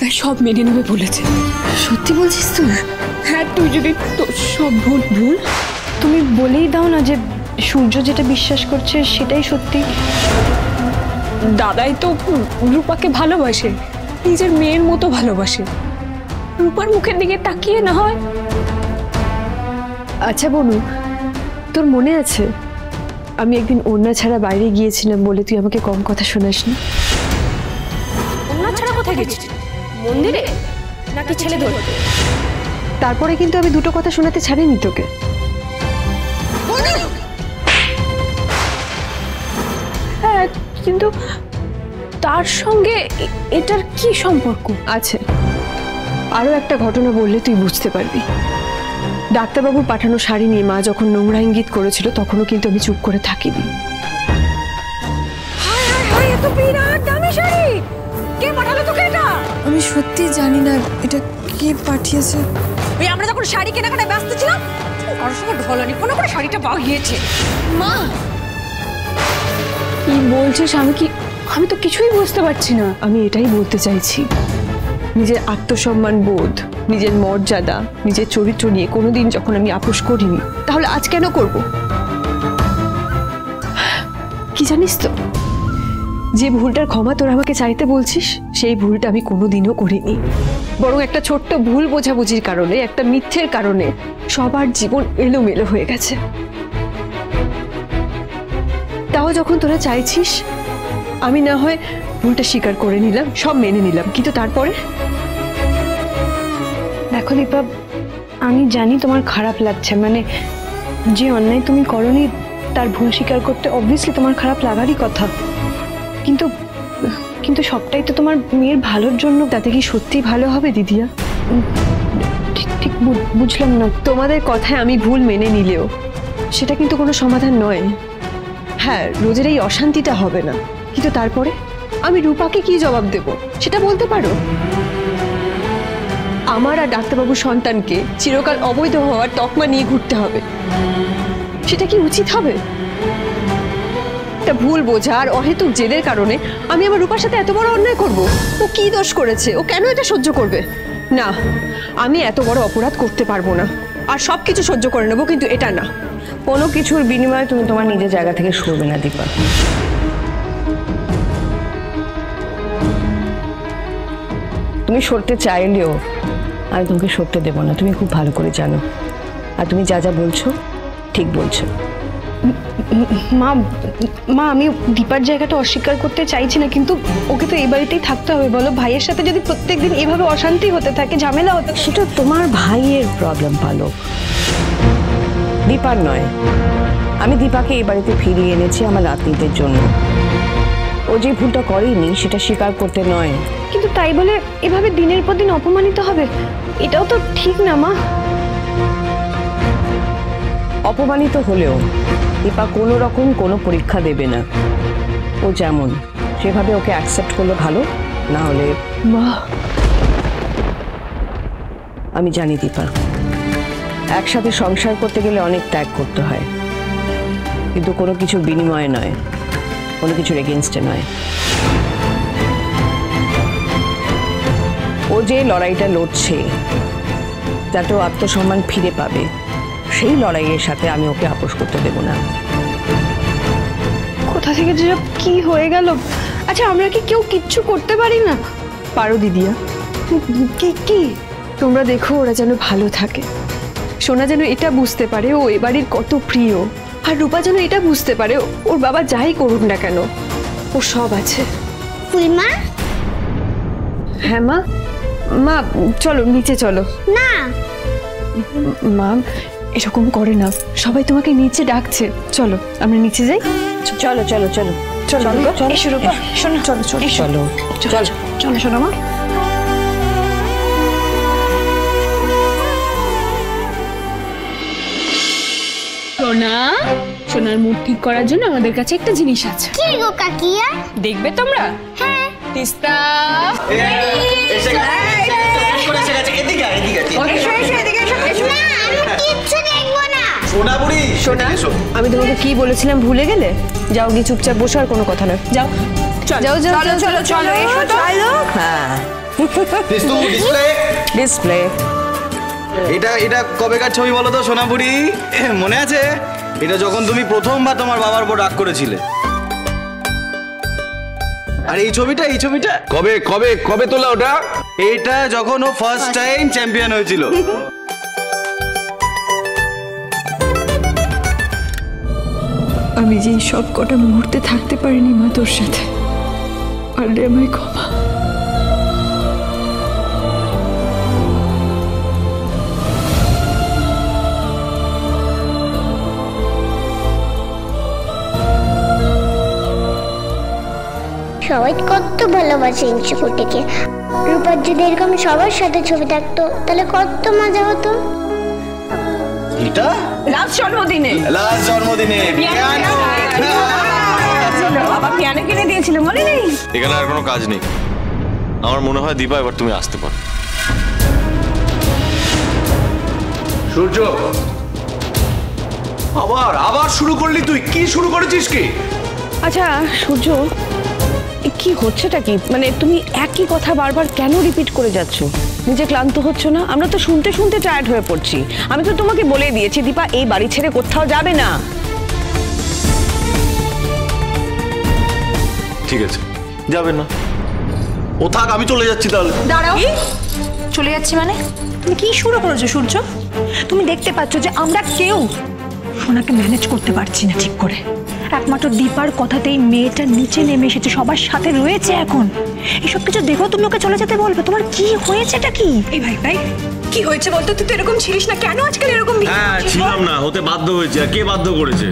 আমায় সব মেনে নেবে বলেছে। সত্যি বলছিস তুই? হ্যাঁ, তুই যদি তোর সব ভুল ভুল তুমি বলেই দাও না যে সূর্য যেটা বিশ্বাস করছে সেটাই সত্যি। দাদাই তো রূপাকে ভালোবাসে, নিজের মেয়ের মতো ভালোবাসে। রূপার মুখের দিকে তাকিয়ে না হয়। আচ্ছা বনু, তোর মনে আছে আমি একদিন ওড়না ছাড়া বাইরে গিয়েছিলাম বলে তুই আমাকে কম কথা শোনাসনি? ওড়না ছাড়া কোথায় গেছিস? মন্দিরে নাকি ছেলে ধরতে? তারপরে কিন্তু আমি দুটো কথা শোনাতে ছাড়িনি তোকে। হ্যাঁ, কিন্তু তার সঙ্গে এটার কি সম্পর্ক আছে? আরো একটা ঘটনা বললে তুই বুঝতে পারবি। ডাক্তারবাবুর পাঠানো শাড়ি নিয়ে মা যখন নোংরা ইঙ্গিত করেছিল তখনও কিন্তু আমি চুপ করে থাকিনি। এত বিরাট দামি শাড়ি কে পাঠালো তোকে এটা? আমি সত্যি জানি না এটা কে পাঠিয়েছে। ওই আমরা যখন শাড়ি কেনাকাটায় ব্যস্ত ছিলাম আর সময় ঢলানি কোনো করে শাড়িটা পাওয়া গিয়েছে। মা কি বলছিস? আমি তো কিছুই বুঝতে পারছি না। আমি এটাই বলতে চাইছি, নিজের আত্মসম্মান বোধ, নিজের মর্যাদা, নিজের চরিত্র নিয়ে কোনোদিন যখন আমি আপোষ করিনি, তাহলে আজ কেন করব? কি জানিস তো, যে ভুলটার ক্ষমা তোরা আমাকে চাইতে বলছিস সেই ভুলটা আমি কোনোদিনও করিনি। বরং একটা ছোট্ট ভুল বোঝাবুঝির কারণে, একটা মিথ্যের কারণে সবার জীবন এলোমেলো হয়ে গেছে। তাও যখন তোরা চাইছিস আমি না হয় ভুলটা স্বীকার করে নিলাম, সব মেনে নিলাম, কিন্তু তারপরে দেখো দীপা, আমি জানি তোমার খারাপ লাগছে, মানে যে অন্যায় তুমি করনি তার ভুল স্বীকার করতে অবভিয়াসলি তোমার খারাপ লাগারই কথা, কিন্তু কিন্তু সবটাই তো তোমার মেয়ের ভালোর জন্য। তাতে কি সত্যি ভালো হবে দিদিয়া? ঠিক ঠিক বুঝলাম না। তোমাদের কথায় আমি ভুল মেনে নিলেও সেটা কিন্তু কোনো সমাধান নয়। হ্যাঁ, রোজের এই অশান্তিটা হবে না, কিন্তু তারপরে আমি রূপাকে কি জবাব দেব সেটা বলতে পারো? আমার আর ডাক্তারবাবুর সন্তানকে চিরকাল অবৈধ হওয়ার তকমা নিয়ে ঘুরতে হবে, সেটা কি উচিত হবে? একটা ভুল বোঝা আর অহেতুক জেদের কারণে আমি আমার রূপার সাথে এত বড় অন্যায় করব? ও কি দোষ করেছে? ও কেন এটা সহ্য করবে? না, আমি এত বড় অপরাধ করতে পারবো না। আর সবকিছু সহ্য করে নেবো, কিন্তু এটা না। কোনো কিছুর বিনিময়ে তুমি তোমার নিজের জায়গা থেকে সরবে না দীপা। তুমি সরতে চাইলেও আমি তোমাকে সরতে দেবো না, তুমি খুব ভালো করে জানো। আর তুমি যা যা বলছো ঠিক বলছো। মা মা আমি দীপার জায়গাটা অস্বীকার করতে চাইছি না, কিন্তু ওকে তো এই বাড়িতেই থাকতে হবে। বলো, ভাইয়ের সাথে যদি প্রত্যেকদিন এভাবে অশান্তি হতে থাকে, ঝামেলা হতে, সেটা তোমার ভাইয়ের প্রবলেম পালক, দীপার নয়। আমি দীপাকে এই বাড়িতে ফিরিয়ে এনেছি আমার নাতনিদের জন্য। ও যে ভুলটা করেনি সেটা স্বীকার করতে নয়। কিন্তু তাই বলে এভাবে দিনের পর দিন অপমানিত হবে, এটাও তো ঠিক না মা। অপমানিত হলেও দীপা কোনো রকম কোনো পরীক্ষা দেবে না। ও যেমন সেভাবে ওকে অ্যাকসেপ্ট করলে ভালো, না হলে মা, আমি জানি দীপা, একসাথে সংসার করতে গেলে অনেক ত্যাগ করতে হয়, কিন্তু কোনো কিছুর বিনিময়ে নয়, কোনো কিছুর এগেনস্টে নয়। ও যে লড়াইটা লড়ছে যাতে ও আত্মসম্মান ফিরে পাবে, সেই লড়াইয়ের সাথে আমি ওকে আপোষ করতে দেব না। কোথা থেকে যে কি হয়ে গেল। আচ্ছা, আমরা কি কেউ কিচ্ছু করতে পারি না? পারো দিদিয়া। কি কি? তোমরা দেখো ওরা যেন ভালো থাকে, সোনা যেন এটা বুঝতে পারে ও এ বাড়ির কত প্রিয়, আর রূপা যেন এটা বুঝতে পারে ওর বাবা যাই করুক না কেন ও সব আছে। ফুলমা, হ্যাঁ মা, মা চলো নিচে চলো। না মা এরকম করে না, সবাই তোমাকে নিচে ডাকছে, চলো আমরা নিচে যাই। চলো চলো চলো চলো এসো রূপা, শোনো, চলো চলো চলো চলো চলো শোনো মা। সোনা, সোনার মুড ঠিক করার জন্য আমাদের কাছে একটা জিনিস আছে। কি গো কাকিয়া? দেখবে তোমরা? হ্যাঁ। তিস্তা এসে গেছে, এদিকে এদিকে এসো। না, আমি কিচ্ছু দেখবো না। সোনা বুড়ি, সোনা, আমি তোমাকে কি বলেছিলাম ভুলে গেলে? যাও গিয়ে চুপচাপ বসো, আর কোনো কথা নয়, যাও চলো যাও যাও চলো চলো চলো এসো তো। হ্যাঁ, ডিসপ্লে ডিসপ্লে। এটা কবেকার ছবি বলো তো সোনাপুরি? মনে আছে? এটা যখন তুমি প্রথমবার তোমার বাবার উপর রাগ করেছিলে। আর এই ছবিটা কবে কবে কবে তোলা ওটা? এইটা যখন ও ফার্স্ট টাইম চ্যাম্পিয়ন হয়েছিল। আমি যে এই সব কটা মুহূর্তে থাকতে পারিনি মা তোর সাথে, পারলে আমায় ক্ষমা। সবাই কত ভালোবাসে ইঞ্চুকুটিকে। রূপার যদি এরকম সবার সাথে ছবি থাকতো তাহলে কত মজা হতো। এটা লাস্ট জন্মদিনে পিয়ানো। বাবা পিয়ানো কিনে দিয়েছিল, মনে নেই? এখানে আর কোনো কাজ নেই। আমার মনে হয় দীপা এবার তুমি আসতে পারো। সূর্য, আবার শুরু করলি তুই? কি শুরু করেছিস কি? আচ্ছা সূর্য, কি হচ্ছেটা কি? মানে তুমি একই কথা বারবার কেন রিপিট করে যাচ্ছ? নিজে ক্লান্ত হচ্ছ না? আমরা তো শুনতে শুনতে টায়ার্ড হয়ে পড়ছি। আমি তো তোমাকে বলে দিয়েছি দীপা এই বাড়ি ছেড়ে কোথাও যাবে না। ঠিক আছে, যাবে না, ও থাক, আমি চলে যাচ্ছি তাহলে। দাঁড়াও, চলে যাচ্ছি মানে? তুমি কি শুরু করেছো সূর্য? তুমি দেখতে পাচ্ছ যে আমরা কেউ সোনাকে ম্যানেজ করতে পারছি না ঠিক করে। একমাত্র দীপার কথাতেই মেয়েটা নিচে নেমে এসেছে, সবার সাথে রয়েছে এখন। এসব কিছু দেখো তুমি ওকে চলে যেতে বলবে? তোমার কি হয়েছেটা কি? এই ভাই কি হয়েছে বলতো? তুই তো এরকম ছিলিস না, কেন আজকাল এরকম? হ্যাঁ ছিলাম না, হতে বাধ্য হয়েছে। আর কে বাধ্য করেছে?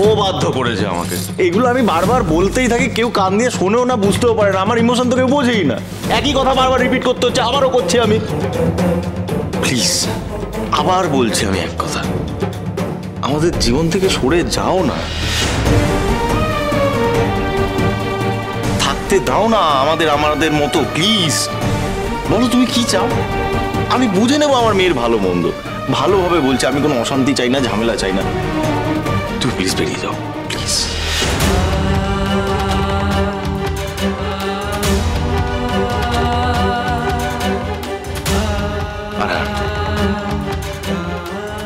ও বাধ্য করেছে আমাকে। এগুলো আমি বারবার বলতেই থাকি, কেউ কান দিয়ে শোনেও না, বুঝতেও পারে না। আমার ইমোশন তো কেউ বোঝেই না। একই কথা বারবার রিপিট করতে হচ্ছে, আবারও করছি আমি। প্লিজ আবার বলছি আমি এক কথা, আমাদের জীবন থেকে সরে যাও না, থাকতে দাও না আমাদের মতো। প্লিজ বলো তুমি কি চাও, আমি বুঝে নেবো আমার মেয়ের ভালো মন্দ। ভালোভাবে বলছি, আমি কোনো অশান্তি চাই না, ঝামেলা চাই না। তুমি প্লিজ বেরিয়ে যাও, প্লিজ।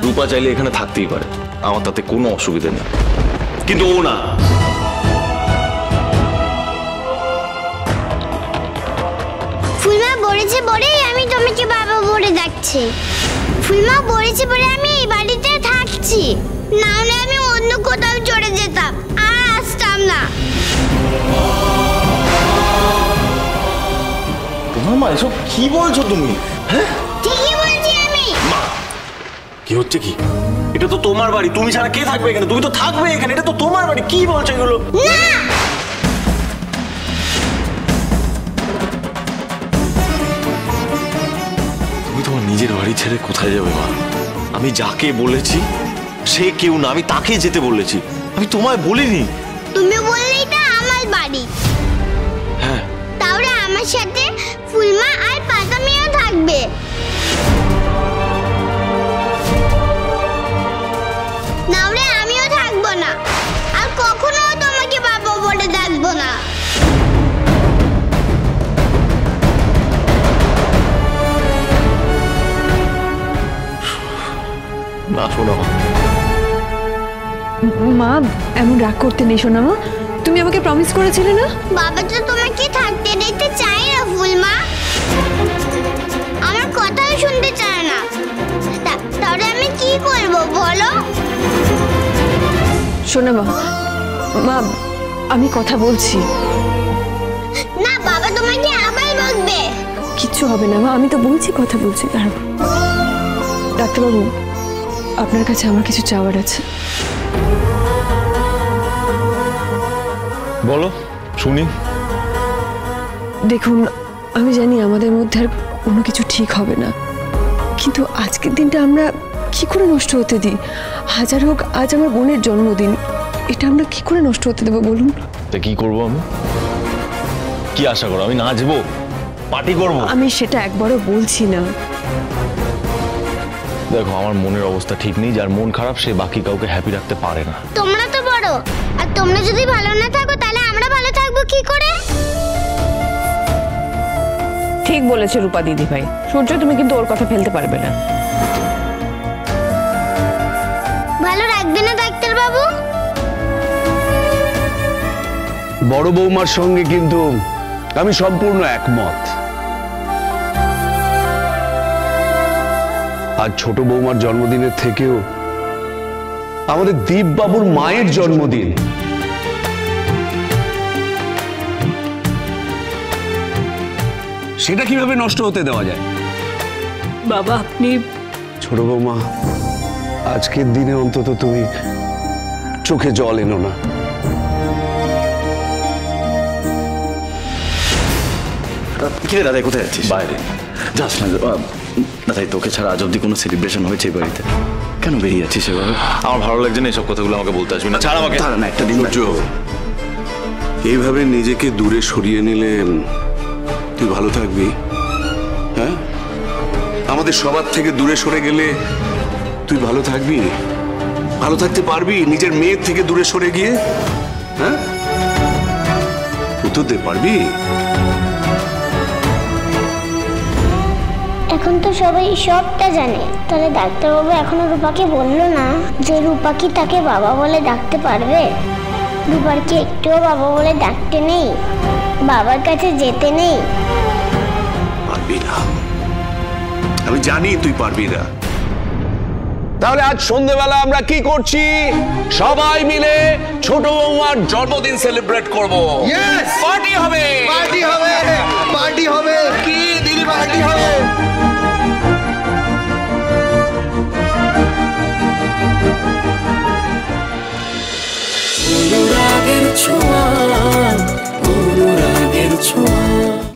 রূপা চাইলে এখানে থাকতেই পারে, আমার তাতে কোনো অসুবিধা নেই, কিন্তু ও না। ফুলমা বলেছে বলেই আমি তোমাকে বাবা বলে ডাকছি। ফুলমা বলেছে বলে আমি এই বাড়িতে থাকছি, না হলে আমি অন্য কোথাও চলে যেতাম, আর আসতাম না। মা এসব কি বলছো তুমি? হ্যাঁ ঠিকই বলছি আমি। মা কি হচ্ছে কি? এটা তো তোমার বাড়ি, তুমি ছাড়া কে থাকবে এখানে? তুমি তো থাকবে এখানে, এটা তো তোমার বাড়ি। কি বলছো এগুলো? না, তুমি তোমার নিজের বাড়ি ছেড়ে কোথায় যাবে মা? আমি যাকে বলেছি সে কেউ না, আমি তাকে যেতে বলেছি, আমি তোমায় বলিনি। তুমি বললেই তো আমার বাড়ি। হ্যাঁ তাহলে আমার সাথে ফুলমা আর পাতামিও থাকবে। না হলে আমিও থাকবো না, আর কখনো তোমাকে বাবা বলে ডাকবো না। না শোনো মা, এমন রাগ করতে নেই শোনা। মা তুমি আমাকে প্রমিস করেছিলে না? বাবা তো তোমাকে থাকতে দেখতে চায় না ফুলমা, আমার কথাও শুনতে চায় না। তাহলে আমি কি করবো বলো? শোনা মা, আমি কথা বলছি। না, বাবা তোমাকে আবার বকবে। কিচ্ছু হবে না মা, আমি তো বলছি কথা বলছি। ডাক্তারবাবু, আপনার কাছে আমার কিছু চাওয়ার আছে। বলো শুনি। দেখুন, আমি জানি আমাদের মধ্যে আর কোনো কিছু ঠিক হবে না, কিন্তু আজকের দিনটা আমরা কি করে নষ্ট হতে দিই? হাজার হোক আজ আমার বোনের জন্মদিন, এটা আমরা কি করে নষ্ট হতে দেবো বলুন? তা কি করবো আমি? কি আশা করো আমি নাচবো, পার্টি করবো? আমি সেটা একবারও বলছি না। দেখো আমার মনের অবস্থা ঠিক নেই, যার মন খারাপ সে বাকি কাউকে হ্যাপি রাখতে পারে না। তোমরা তো বড়, আর তোমরা যদি ভালো না থাকো তাহলে আমরা ভালো থাকবো কি করে? ঠিক বলেছে রূপা দিদি ভাই। সূর্য, তুমি কিন্তু ওর কথা ফেলতে পারবে না। ভালো রাখবে না ডাক্তার বাবু? বড় বৌমার সঙ্গে কিন্তু আমি সম্পূর্ণ একমত। আজ ছোট বৌমার জন্মদিনের থেকেও আমাদের দীপবাবুর মায়ের জন্মদিন। সেটা কিভাবে নষ্ট হতে দেওয়া যায়? বাবা আপনি ছোট বৌমা, আজকের দিনে অন্তত তুমি চোখে জল এনো না। কি রে দাদা, কোথায় যাচ্ছিস? বাইরে যাস না দাদাই, তোকে ছাড়া আজ অব্দি কোনো সেলিব্রেশন হয়েছে এই বাড়িতে? কেন বেরিয়ে যাচ্ছিস এভাবে? আমার ভালো লাগছে না এইসব কথাগুলো, আমাকে বলতে আসবি না। ছাড় আমাকে। না একটা দিন এইভাবে নিজেকে দূরে সরিয়ে নিলে তুই ভালো থাকবি? হ্যাঁ, আমাদের সবার থেকে দূরে সরে গেলে তুই ভালো থাকবি? ভালো থাকতে পারবি নিজের মেয়ের থেকে দূরে সরে গিয়ে? হ্যাঁ, উত্তর দিতে পারবি? এখন তো সবাই সবটা জানে, তাহলে ডাক্তারবাবু এখনো রূপাকে বললো না যে রূপা কি তাকে বাবা বলে ডাকতে পারবে? রূপার কি একটুও বাবা বলে ডাকতে নেই? বাবার কাছে যেতে নেই? পারবি না, আমি জানি তুই পারবি না। তাহলে আজ সন্ধ্যেবেলা আমরা কি করছি? সবাই মিলে ছোট বৌমার জন্মদিন সেলিব্রেট করব। পার্টি হবে, পার্টি হবে।